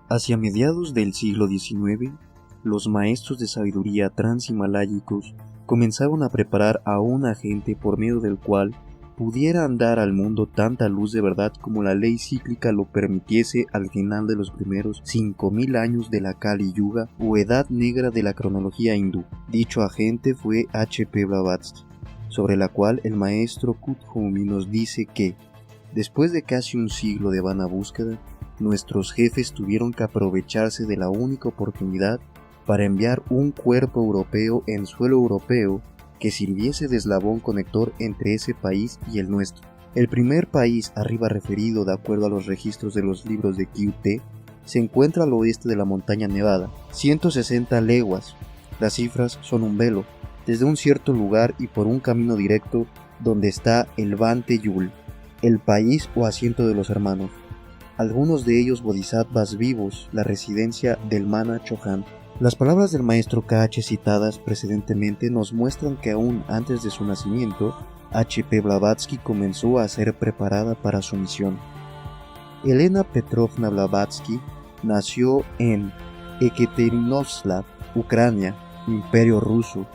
Hacia mediados del siglo XIX, los maestros de sabiduría transhimalayicos comenzaron a preparar a un agente por medio del cual pudiera dar al mundo tanta luz de verdad como la ley cíclica lo permitiese al final de los primeros 5000 años de la Kali Yuga o Edad Negra de la cronología hindú. Dicho agente fue H.P. Blavatsky, sobre la cual el maestro Kuthumi nos dice que, después de casi un siglo de vana búsqueda, nuestros jefes tuvieron que aprovecharse de la única oportunidad para enviar un cuerpo europeo en suelo europeo que sirviese de eslabón conector entre ese país y el nuestro. El primer país arriba referido, de acuerdo a los registros de los libros de Kyute, se encuentra al oeste de la montaña Nevada, 160 leguas. Las cifras son un velo, desde un cierto lugar y por un camino directo donde está el Bante Yul, el país o asiento de los hermanos. Algunos de ellos bodhisattvas vivos, la residencia del Mana Chohan. Las palabras del maestro KH citadas precedentemente nos muestran que aún antes de su nacimiento, H.P. Blavatsky comenzó a ser preparada para su misión. Elena Petrovna Blavatsky nació en Ekaterinóvsk, Ucrania, Imperio Ruso,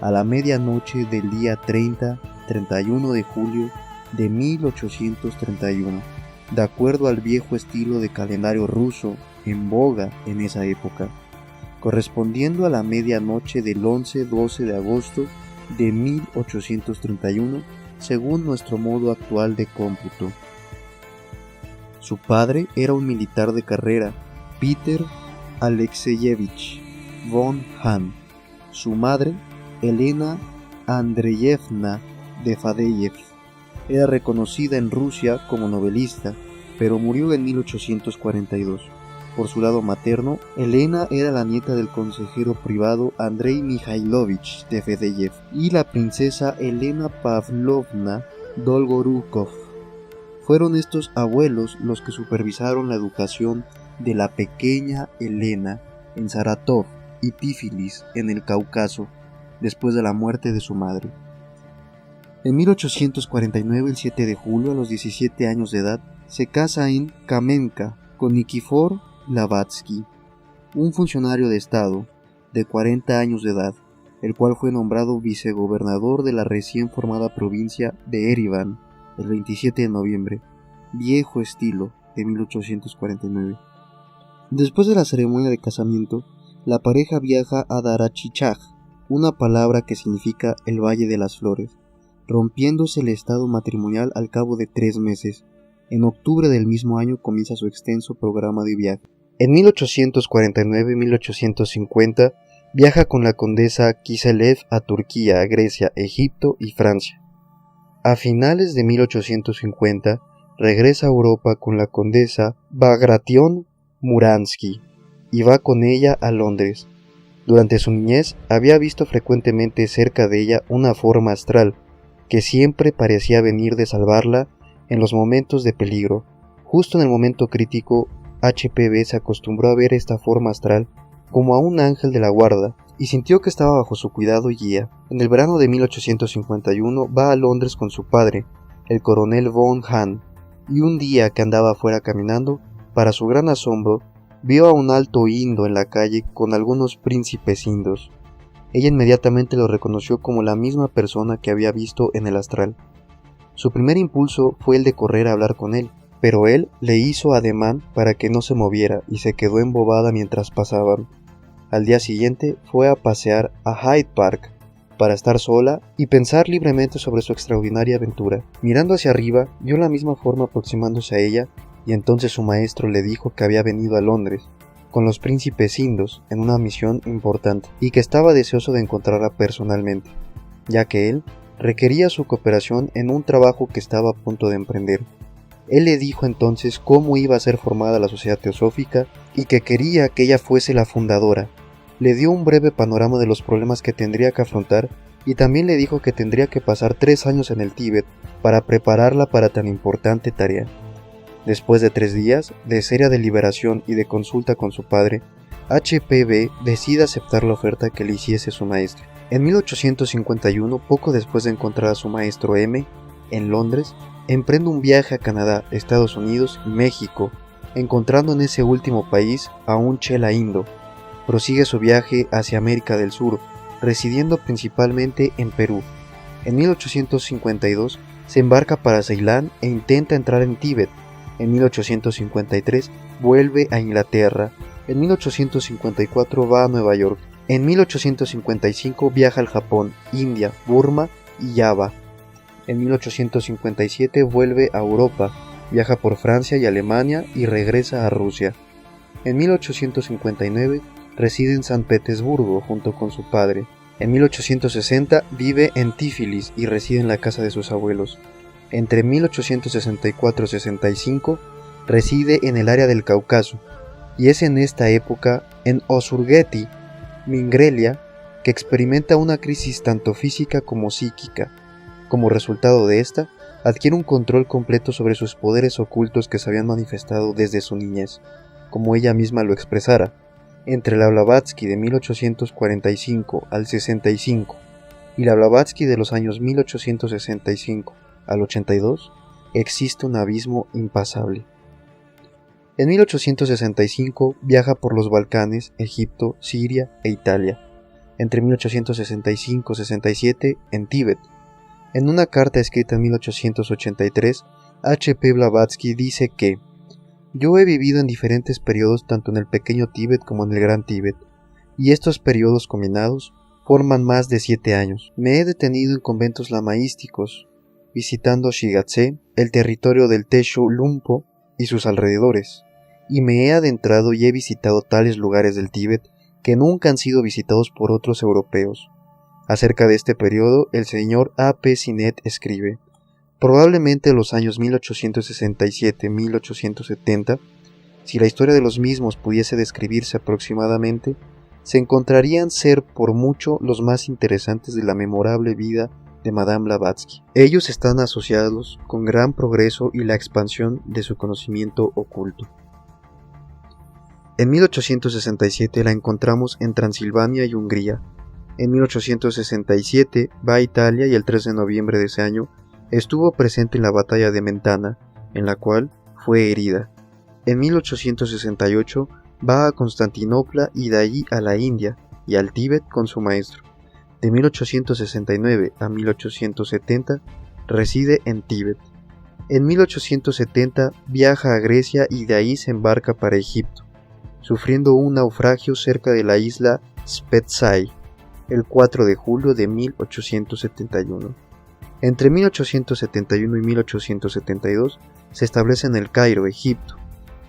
a la medianoche del día 30-31 de julio de 1831, de acuerdo al viejo estilo de calendario ruso en boga en esa época, correspondiendo a la medianoche del 11-12 de agosto de 1831, según nuestro modo actual de cómputo. Su padre era un militar de carrera, Peter Alexeyevich von Hahn. Su madre, Elena Andreyevna de Fadeyev, era reconocida en Rusia como novelista, pero murió en 1842. Por su lado materno, Elena era la nieta del consejero privado Andrei Mikhailovich de Fadeyev y la princesa Elena Pavlovna Dolgorukov. Fueron estos abuelos los que supervisaron la educación de la pequeña Elena en Saratov y Tiflis en el Cáucaso, después de la muerte de su madre. En 1849, el 7 de julio, a los 17 años de edad, se casa en Kamenka con Nikifor Blavatsky, un funcionario de Estado de 40 años de edad, el cual fue nombrado vicegobernador de la recién formada provincia de Erivan el 27 de noviembre, viejo estilo de 1849. Después de la ceremonia de casamiento, la pareja viaja a Darachichaj, una palabra que significa el Valle de las Flores, rompiéndose el estado matrimonial al cabo de 3 meses. En octubre del mismo año comienza su extenso programa de viaje. En 1849-1850 viaja con la condesa Kiselev a Turquía, Grecia, Egipto y Francia. A finales de 1850 regresa a Europa con la condesa Bagration Muransky y va con ella a Londres. Durante su niñez había visto frecuentemente cerca de ella una forma astral que siempre parecía venir de salvarla en los momentos de peligro. Justo en el momento crítico, HPB se acostumbró a ver esta forma astral como a un ángel de la guarda y sintió que estaba bajo su cuidado y guía. En el verano de 1851 va a Londres con su padre, el coronel von Hahn, y un día que andaba afuera caminando, para su gran asombro, vio a un alto indo en la calle con algunos príncipes indos. Ella inmediatamente lo reconoció como la misma persona que había visto en el astral. Su primer impulso fue el de correr a hablar con él, pero él le hizo ademán para que no se moviera y se quedó embobada mientras pasaban. Al día siguiente fue a pasear a Hyde Park para estar sola y pensar libremente sobre su extraordinaria aventura. Mirando hacia arriba, vio la misma forma aproximándose a ella y entonces su maestro le dijo que había venido a Londres con los príncipes indos en una misión importante y que estaba deseoso de encontrarla personalmente, ya que él requería su cooperación en un trabajo que estaba a punto de emprender. Él le dijo entonces cómo iba a ser formada la sociedad teosófica y que quería que ella fuese la fundadora. Le dio un breve panorama de los problemas que tendría que afrontar y también le dijo que tendría que pasar 3 años en el Tíbet para prepararla para tan importante tarea. Después de 3 días de seria deliberación y de consulta con su padre, HPB decide aceptar la oferta que le hiciese su maestro. En 1851, poco después de encontrar a su maestro M. en Londres, emprende un viaje a Canadá, Estados Unidos y México encontrando en ese último país a un chela indo. Prosigue su viaje hacia América del Sur, residiendo principalmente en Perú. En 1852 se embarca para Ceilán e intenta entrar en Tíbet. En 1853 vuelve a Inglaterra. En 1854 va a Nueva York. En 1855 viaja al Japón, India, Burma y Java. En 1857 vuelve a Europa, viaja por Francia y Alemania y regresa a Rusia. En 1859 reside en San Petersburgo junto con su padre. En 1860 vive en Tiflis y reside en la casa de sus abuelos. Entre 1864 y 65 reside en el área del Cáucaso, y es en esta época, en Osurgeti, Mingrelia, que experimenta una crisis tanto física como psíquica. Como resultado de esta, adquiere un control completo sobre sus poderes ocultos que se habían manifestado desde su niñez, como ella misma lo expresara. Entre la Blavatsky de 1845 al 65 y la Blavatsky de los años 1865 al 82, existe un abismo impasable. En 1865 viaja por los Balcanes, Egipto, Siria e Italia. Entre 1865 y 67 en Tíbet. En una carta escrita en 1883, H.P. Blavatsky dice que «Yo he vivido en diferentes periodos tanto en el pequeño Tíbet como en el gran Tíbet, y estos periodos combinados forman más de 7 años. Me he detenido en conventos lamaísticos, visitando Shigatse, el territorio del Teshu Lumpo y sus alrededores, y me he adentrado y he visitado tales lugares del Tíbet que nunca han sido visitados por otros europeos». Acerca de este periodo, el señor A. P. Sinet escribe: «Probablemente los años 1867-1870, si la historia de los mismos pudiese describirse aproximadamente, se encontrarían ser por mucho los más interesantes de la memorable vida de Madame Blavatsky. Ellos están asociados con gran progreso y la expansión de su conocimiento oculto». En 1867 la encontramos en Transilvania y Hungría. En 1867 va a Italia y el 3 de noviembre de ese año estuvo presente en la batalla de Mentana, en la cual fue herida. En 1868 va a Constantinopla y de allí a la India y al Tíbet con su maestro. De 1869 a 1870 reside en Tíbet. En 1870 viaja a Grecia y de ahí se embarca para Egipto, sufriendo un naufragio cerca de la isla Spetshai el 4 de julio de 1871. Entre 1871 y 1872 se establece en el Cairo, Egipto,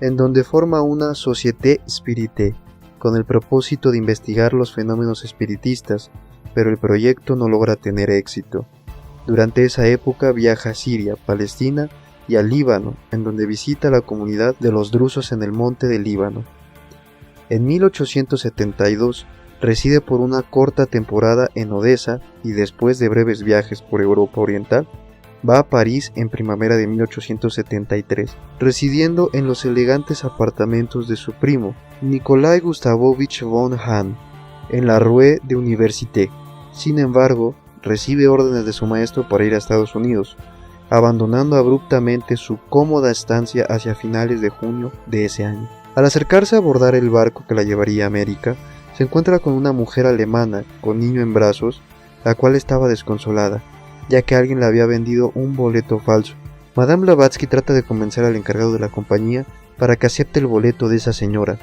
en donde forma una Société Spirité con el propósito de investigar los fenómenos espiritistas, pero el proyecto no logra tener éxito. Durante esa época viaja a Siria, Palestina y al Líbano, en donde visita la comunidad de los drusos en el monte del Líbano. En 1872 reside por una corta temporada en Odessa y después de breves viajes por Europa Oriental, va a París en primavera de 1873, residiendo en los elegantes apartamentos de su primo, Nikolai Gustavovich von Hahn, en la Rue de Université. Sin embargo, recibe órdenes de su maestro para ir a Estados Unidos, abandonando abruptamente su cómoda estancia hacia finales de junio de ese año. Al acercarse a abordar el barco que la llevaría a América, se encuentra con una mujer alemana con niño en brazos, la cual estaba desconsolada, ya que alguien le había vendido un boleto falso. Madame Blavatsky trata de convencer al encargado de la compañía para que acepte el boleto de esa señora,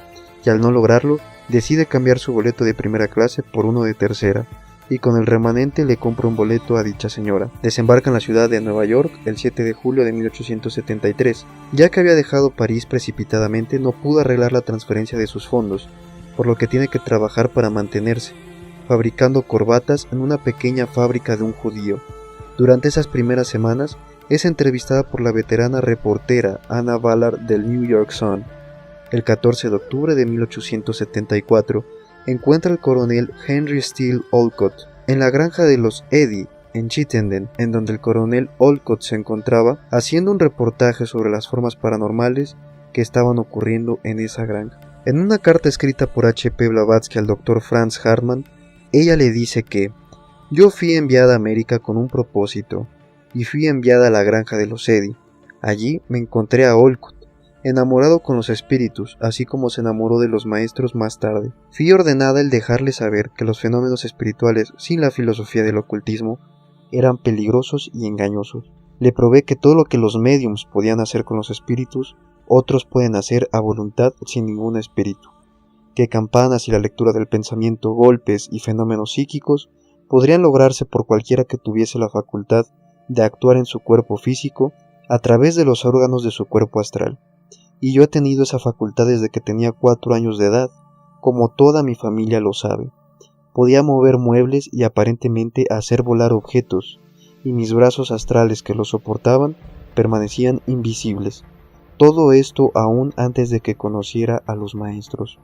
y al no lograrlo, decide cambiar su boleto de primera clase por uno de tercera, y con el remanente le compra un boleto a dicha señora. Desembarca en la ciudad de Nueva York el 7 de julio de 1873. Ya que había dejado París precipitadamente, no pudo arreglar la transferencia de sus fondos, por lo que tiene que trabajar para mantenerse, fabricando corbatas en una pequeña fábrica de un judío. Durante esas primeras semanas, es entrevistada por la veterana reportera Anna Ballard del New York Sun. El 14 de octubre de 1874, encuentra al coronel Henry Steele Olcott en la granja de los Eddy, en Chittenden, en donde el coronel Olcott se encontraba haciendo un reportaje sobre las formas paranormales que estaban ocurriendo en esa granja. En una carta escrita por H.P. Blavatsky al Dr. Franz Hartmann, ella le dice que «Yo fui enviada a América con un propósito, y fui enviada a la granja de los Eddy. Allí me encontré a Olcott, enamorado con los espíritus, así como se enamoró de los maestros más tarde. Fui ordenada el dejarle saber que los fenómenos espirituales, sin la filosofía del ocultismo, eran peligrosos y engañosos. Le probé que todo lo que los médiums podían hacer con los espíritus, otros pueden hacer a voluntad sin ningún espíritu, que campanas y la lectura del pensamiento, golpes y fenómenos psíquicos podrían lograrse por cualquiera que tuviese la facultad de actuar en su cuerpo físico a través de los órganos de su cuerpo astral. Y yo he tenido esa facultad desde que tenía 4 años de edad, como toda mi familia lo sabe. Podía mover muebles y aparentemente hacer volar objetos, y mis brazos astrales que los soportaban permanecían invisibles. Todo esto aún antes de que conociera a los maestros.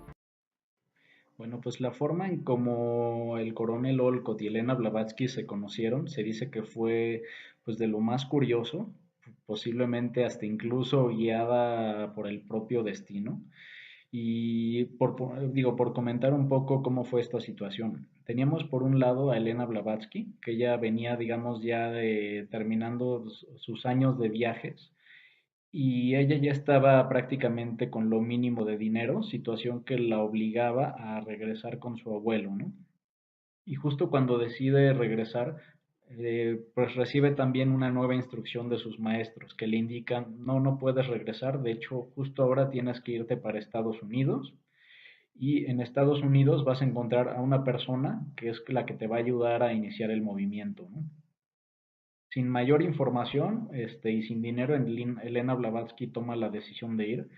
Bueno, pues la forma en cómo el coronel Olcott y Elena Blavatsky se conocieron se dice que fue pues de lo más curioso, posiblemente hasta incluso guiada por el propio destino. Y por comentar un poco cómo fue esta situación. Teníamos por un lado a Elena Blavatsky, que ella venía, digamos, ya terminando sus años de viajes y ella ya estaba prácticamente con lo mínimo de dinero, situación que la obligaba a regresar con su abuelo, ¿no? Y justo cuando decide regresar, pues recibe también una nueva instrucción de sus maestros que le indican, no, no puedes regresar, de hecho, justo ahora tienes que irte para Estados Unidos y en Estados Unidos vas a encontrar a una persona que es la que te va a ayudar a iniciar el movimiento, ¿no? Sin mayor información, y sin dinero, Elena Blavatsky toma la decisión de ir.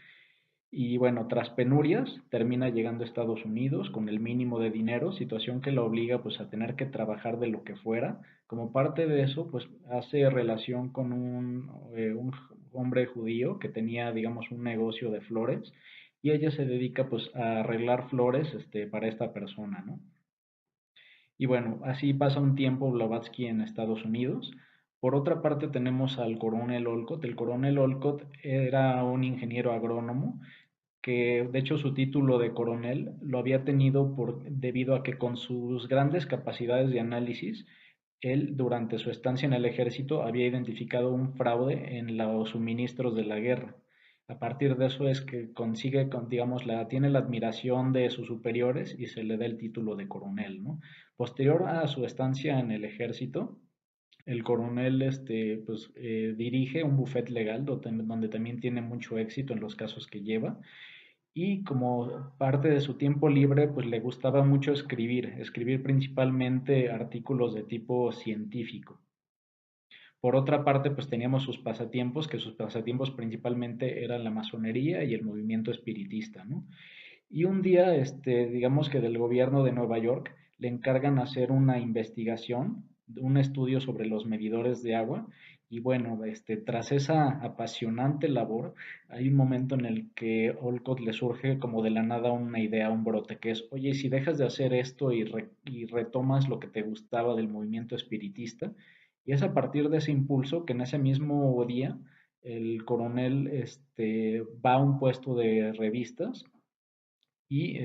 Y bueno, tras penurias, termina llegando a Estados Unidos con el mínimo de dinero, situación que la obliga pues a tener que trabajar de lo que fuera. Como parte de eso, pues hace relación con un hombre judío que tenía, digamos, un negocio de flores y ella se dedica pues a arreglar flores, para esta persona, ¿no? Y bueno, así pasa un tiempo Blavatsky en Estados Unidos. Por otra parte tenemos al coronel Olcott. El coronel Olcott era un ingeniero agrónomo que de hecho su título de coronel lo había tenido debido a que con sus grandes capacidades de análisis, él durante su estancia en el ejército había identificado un fraude en los suministros de la guerra. A partir de eso es que consigue, digamos, tiene la admiración de sus superiores y se le da el título de coronel, ¿no? Posterior a su estancia en el ejército, el coronel pues, dirige un bufete legal donde también tiene mucho éxito en los casos que lleva y como parte de su tiempo libre, pues le gustaba mucho escribir principalmente artículos de tipo científico. Por otra parte, pues teníamos sus pasatiempos, que sus pasatiempos principalmente eran la masonería y el movimiento espiritista, ¿no? Y un día, digamos que del gobierno de Nueva York, le encargan hacer una investigación, un estudio sobre los medidores de agua. Y bueno, tras esa apasionante labor, hay un momento en el que Olcott le surge como de la nada una idea, un brote, que es, oye, si dejas de hacer esto y retomas lo que te gustaba del movimiento espiritista, y es a partir de ese impulso que en ese mismo día el coronel va a un puesto de revistas y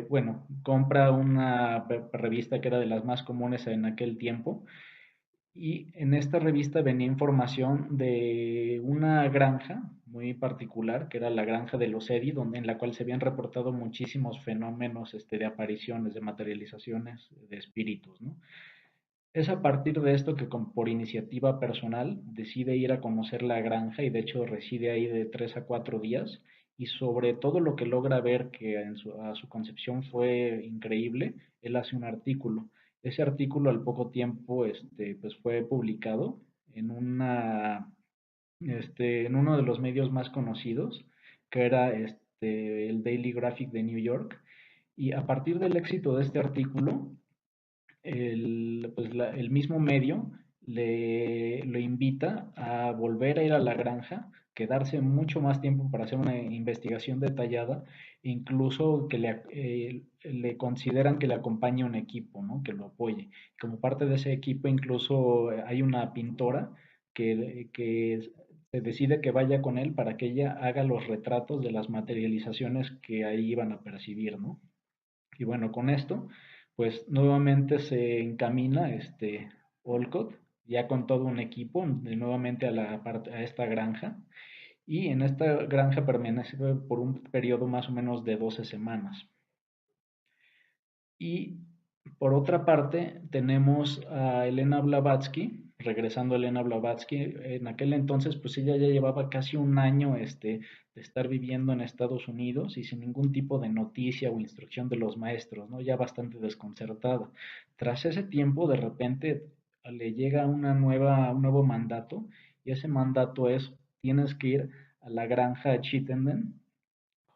bueno, compra una revista que era de las más comunes en aquel tiempo. Y en esta revista venía información de una granja muy particular, que era la granja de los Eddy, en la cual se habían reportado muchísimos fenómenos de apariciones, de materializaciones de espíritus, ¿no? Es a partir de esto que por iniciativa personal decide ir a conocer la granja y de hecho reside ahí de 3 a 4 días y sobre todo lo que logra ver que a su concepción fue increíble, él hace un artículo. Ese artículo al poco tiempo pues fue publicado en en uno de los medios más conocidos, que era el Daily Graphic de New York. Y a partir del éxito de este artículo, el mismo medio lo invita a volver a ir a la granja, quedarse mucho más tiempo para hacer una investigación detallada, incluso que le consideran que le acompañe un equipo, ¿no? Que lo apoye. Como parte de ese equipo, incluso hay una pintora que se decide que vaya con él para que ella haga los retratos de las materializaciones que ahí iban a percibir, ¿no? Y bueno, con esto, pues nuevamente se encamina Olcott, ya con todo un equipo, nuevamente a esta granja. y en esta granja permanece por un periodo más o menos de 12 semanas. Y por otra parte, tenemos a Elena Blavatsky, regresando a Elena Blavatsky, en aquel entonces pues ella ya llevaba casi un año de estar viviendo en Estados Unidos y sin ningún tipo de noticia o instrucción de los maestros, ¿no? Ya bastante desconcertada. Tras ese tiempo, de repente le llega un nuevo mandato y ese mandato es, tienes que ir a la granja Chittenden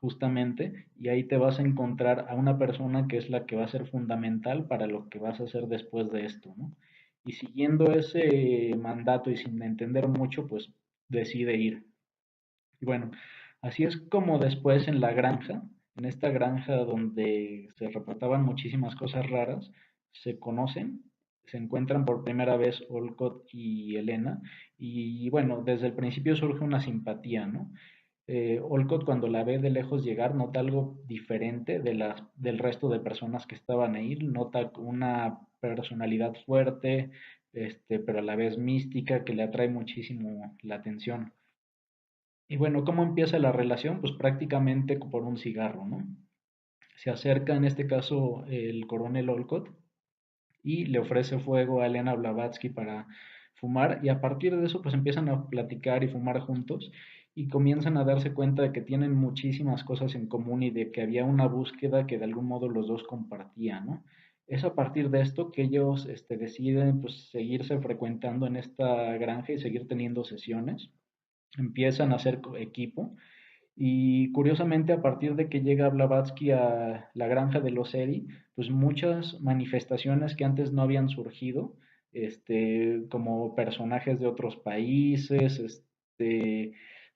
justamente, y ahí te vas a encontrar a una persona que es la que va a ser fundamental para lo que vas a hacer después de esto, ¿no? Y siguiendo ese mandato y sin entender mucho, pues decide ir. Y bueno, así es como después en la granja, en esta granja donde se reportaban muchísimas cosas raras, se conocen, se encuentran por primera vez Olcott y Elena, y bueno, desde el principio surge una simpatía, ¿no? Olcott cuando la ve de lejos llegar nota algo diferente del resto de personas que estaban ahí, nota una personalidad fuerte, pero a la vez mística que le atrae muchísimo la atención. Y bueno, ¿cómo empieza la relación? Pues prácticamente por un cigarro, ¿no? Se acerca en este caso el coronel Olcott y le ofrece fuego a Elena Blavatsky para fumar y a partir de eso pues empiezan a platicar y fumar juntos y comienzan a darse cuenta de que tienen muchísimas cosas en común y de que había una búsqueda que de algún modo los dos compartían, ¿no? Es a partir de esto que ellos deciden pues seguirse frecuentando en esta granja y seguir teniendo sesiones, empiezan a hacer equipo y curiosamente, a partir de que llega Blavatsky a la granja de los Eri, pues muchas manifestaciones que antes no habían surgido, como personajes de otros países,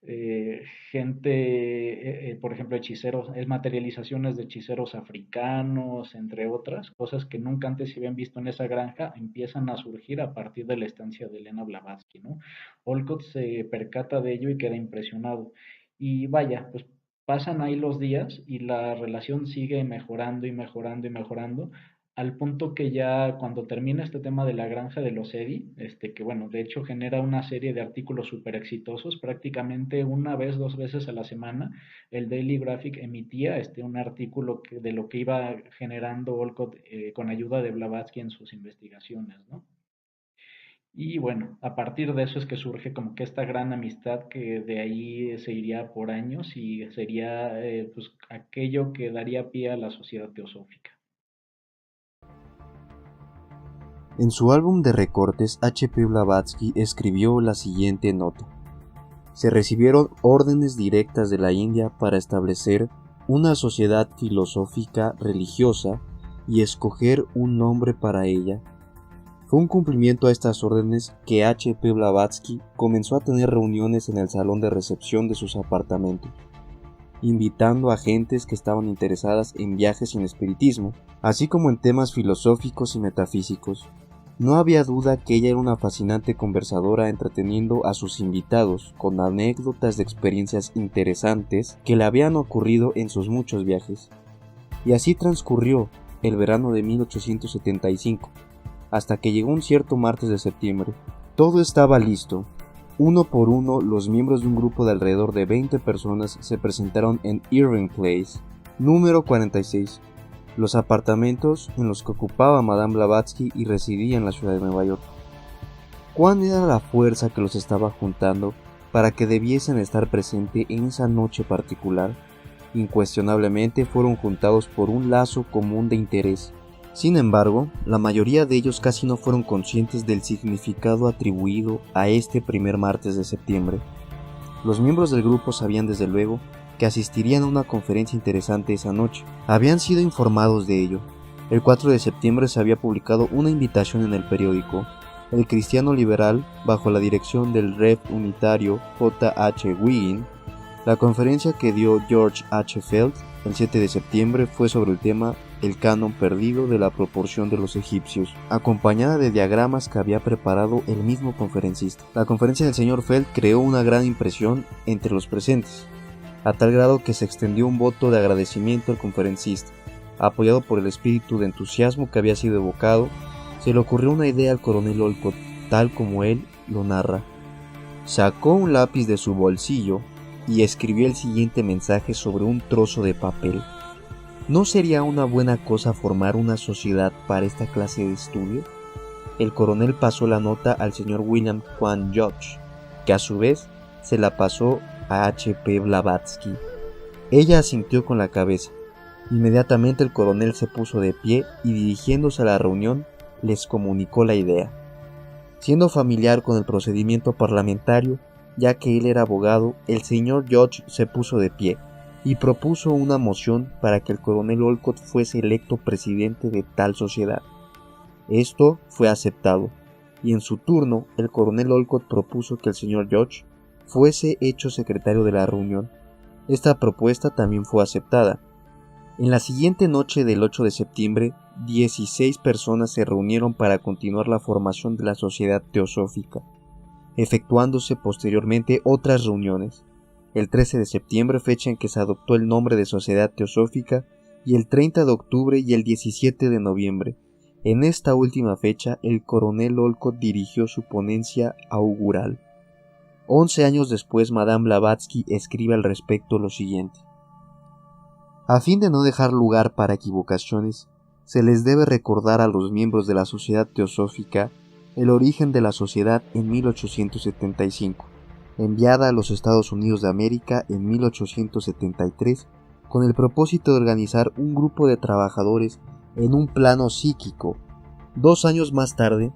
eh, gente, por ejemplo, hechiceros, es materializaciones de hechiceros africanos, entre otras cosas que nunca antes se habían visto en esa granja, empiezan a surgir a partir de la estancia de Elena Blavatsky, ¿no? Olcott se percata de ello y queda impresionado. Y vaya, pues pasan ahí los días y la relación sigue mejorando y mejorando y mejorando, al punto que ya cuando termina este tema de la granja de los Eddy, que bueno, de hecho genera una serie de artículos súper exitosos, prácticamente una vez, dos veces a la semana, el Daily Graphic emitía un artículo de lo que iba generando Olcott con ayuda de Blavatsky en sus investigaciones, ¿no? Y bueno, a partir de eso es que surge como que esta gran amistad que de ahí se iría por años y sería pues aquello que daría pie a la sociedad teosófica. En su álbum de recortes, H.P. Blavatsky escribió la siguiente nota. Se recibieron órdenes directas de la India para establecer una sociedad filosófica religiosa y escoger un nombre para ella. Fue un cumplimiento a estas órdenes que H.P. Blavatsky comenzó a tener reuniones en el salón de recepción de sus apartamentos, invitando a gentes que estaban interesadas en viajes y en espiritismo, así como en temas filosóficos y metafísicos. No había duda que ella era una fascinante conversadora entreteniendo a sus invitados con anécdotas de experiencias interesantes que le habían ocurrido en sus muchos viajes. Y así transcurrió el verano de 1875. Hasta que llegó un cierto martes de septiembre. Todo estaba listo. Uno por uno, los miembros de un grupo de alrededor de 20 personas se presentaron en Irving Place, número 46, los apartamentos en los que ocupaba Madame Blavatsky y residía en la ciudad de Nueva York. ¿Cuán era la fuerza que los estaba juntando para que debiesen estar presentes en esa noche particular? Incuestionablemente fueron juntados por un lazo común de interés. Sin embargo, la mayoría de ellos casi no fueron conscientes del significado atribuido a este primer martes de septiembre. Los miembros del grupo sabían desde luego que asistirían a una conferencia interesante esa noche. Habían sido informados de ello. El 4 de septiembre se había publicado una invitación en el periódico El Cristiano Liberal bajo la dirección del Rev unitario J. H. Wiggin. La conferencia que dio George H. Feld el 7 de septiembre fue sobre el tema El canon perdido de la proporción de los egipcios, acompañada de diagramas que había preparado el mismo conferencista. La conferencia del señor Feld creó una gran impresión entre los presentes, a tal grado que se extendió un voto de agradecimiento al conferencista. Apoyado por el espíritu de entusiasmo que había sido evocado, se le ocurrió una idea al coronel Olcott, tal como él lo narra. Sacó un lápiz de su bolsillo y escribió el siguiente mensaje sobre un trozo de papel. ¿No sería una buena cosa formar una sociedad para esta clase de estudio? El coronel pasó la nota al señor William Quan George, que a su vez se la pasó a H.P. Blavatsky. Ella asintió con la cabeza. Inmediatamente el coronel se puso de pie y dirigiéndose a la reunión les comunicó la idea. Siendo familiar con el procedimiento parlamentario, ya que él era abogado, el señor George se puso de pie y propuso una moción para que el coronel Olcott fuese electo presidente de tal sociedad. Esto fue aceptado, y en su turno el coronel Olcott propuso que el señor George fuese hecho secretario de la reunión. Esta propuesta también fue aceptada. En la siguiente noche del 8 de septiembre, 16 personas se reunieron para continuar la formación de la Sociedad Teosófica, efectuándose posteriormente otras reuniones. El 13 de septiembre, fecha en que se adoptó el nombre de Sociedad Teosófica, y el 30 de octubre y el 17 de noviembre. En esta última fecha, el coronel Olcott dirigió su ponencia augural. 11 años después, Madame Blavatsky escribe al respecto lo siguiente. A fin de no dejar lugar para equivocaciones, se les debe recordar a los miembros de la Sociedad Teosófica el origen de la sociedad en 1875, enviada a los Estados Unidos de América en 1873 con el propósito de organizar un grupo de trabajadores en un plano psíquico. 2 años más tarde,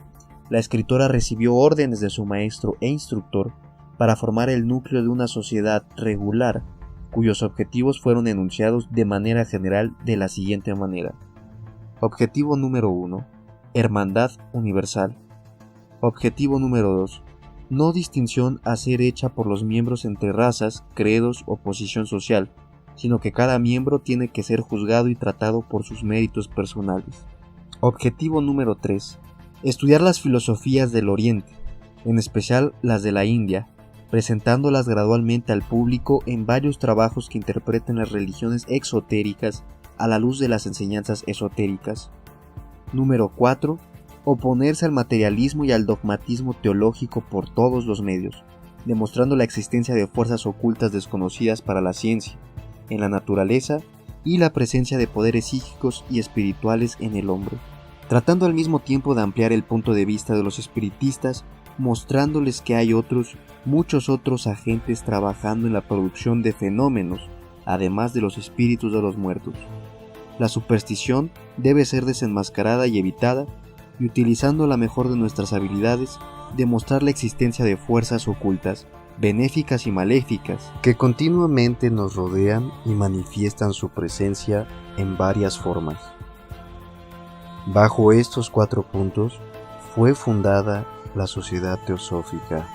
la escritora recibió órdenes de su maestro e instructor para formar el núcleo de una sociedad regular, cuyos objetivos fueron enunciados de manera general de la siguiente manera. Objetivo número 1. Hermandad universal. Objetivo número 2. No distinción a ser hecha por los miembros entre razas, credos o posición social, sino que cada miembro tiene que ser juzgado y tratado por sus méritos personales. Objetivo número 3. Estudiar las filosofías del Oriente, en especial las de la India, presentándolas gradualmente al público en varios trabajos que interpreten las religiones exotéricas a la luz de las enseñanzas esotéricas. Número 4. Oponerse al materialismo y al dogmatismo teológico por todos los medios, demostrando la existencia de fuerzas ocultas desconocidas para la ciencia, en la naturaleza y la presencia de poderes psíquicos y espirituales en el hombre, tratando al mismo tiempo de ampliar el punto de vista de los espiritistas, mostrándoles que hay muchos otros agentes trabajando en la producción de fenómenos, además de los espíritus de los muertos. La superstición debe ser desenmascarada y evitada, y utilizando la mejor de nuestras habilidades, demostrar la existencia de fuerzas ocultas, benéficas y maléficas, que continuamente nos rodean y manifiestan su presencia en varias formas. Bajo estos 4 puntos fue fundada la Sociedad Teosófica.